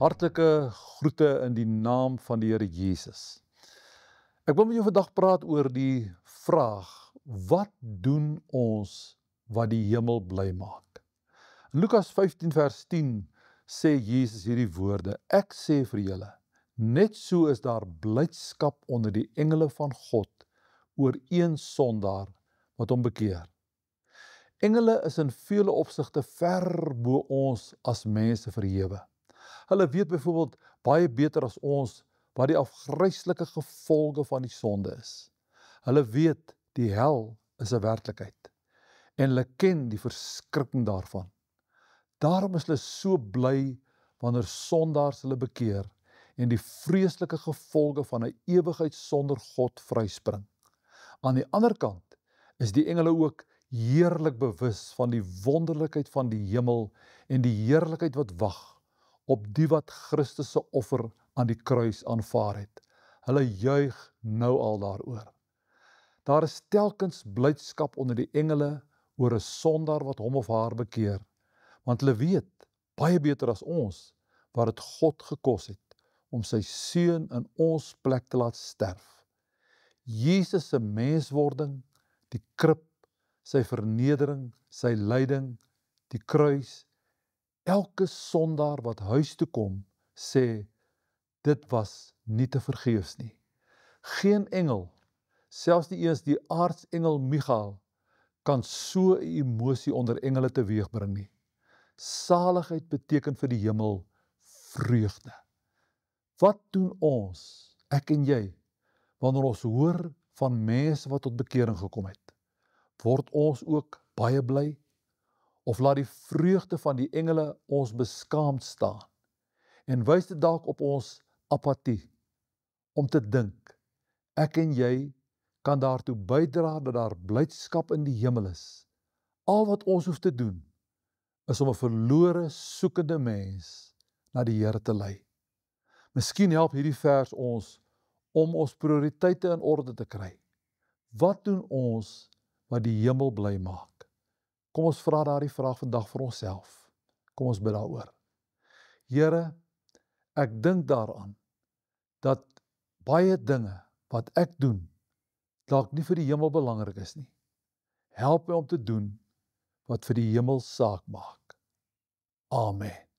Hartlike groete in die naam van die Here Jesus. Ek wil met jou vandag praat oor die vraag, wat doen ons wat die hemel bly maak? In Lukas 15 vers 10 sê Jesus hierdie woorde, ek sê vir julle, net so is daar blydskap onder die engele van God oor een sondaar wat hom bekeer. Engele is in vele opsigte ver bo ons as mense verhewe. Hulle weet byvoorbeeld baie beter as ons wat die afgryslike gevolge van die sonde is. Hulle weet die hel is 'n werklikheid en hulle ken die verskrikking daarvan. Daarom is hulle so bly wanneer sondaars hulle bekeer en die vreeslike gevolge van 'n ewigheid sonder God vryspring. Aan die ander kant is die engele ook heerlik bewus van die wonderlikheid van die hemel en die heerlikheid wat wag op die wat Christus se offer aan die kruis aanvaar het. Hulle juig nou al daaroor. Daar is telkens blydskap onder die engele oor 'n sondaar wat hom of haar bekeer, want hulle weet baie beter as ons wat dit God gekos het om sy seun in ons plek te laat sterf. Jesus se menswording, die krib, sy vernedering, sy lyding, die kruis, elke sondaar wat huis toe kom, sê, dit was nie te vergeefs nie. Geen engel, selfs nie eens die aartsengel Michael, kan so 'n emosie onder engele teweegbring nie. Saligheid beteken vir die hemel vreugde. Wat doen ons, ek en jy, wanneer ons hoor van mense wat tot bekering gekom het? Word ons ook baie bly? Of laat die vreugde van die engele ons beskaamd staan? En wys dit dalk op ons apatie, om te dink, ek en jy kan daartoe bydra dat daar blydskap in die hemel is. Al wat ons hoef te doen, is om 'n verlore soekende mens na die Here te lei. Miskien help hierdie vers ons om ons prioriteite in orde te kry. Wat doen ons wat die hemel bly maak? Kom ons vra daardie vraag vandag vir onsself. Kom ons bid daaroor. Here, ek dink daaraan dat baie dinge wat ek doen, dalk nie vir die hemel belangrik is nie. Help my om te doen wat vir die hemel saak maak. Amen.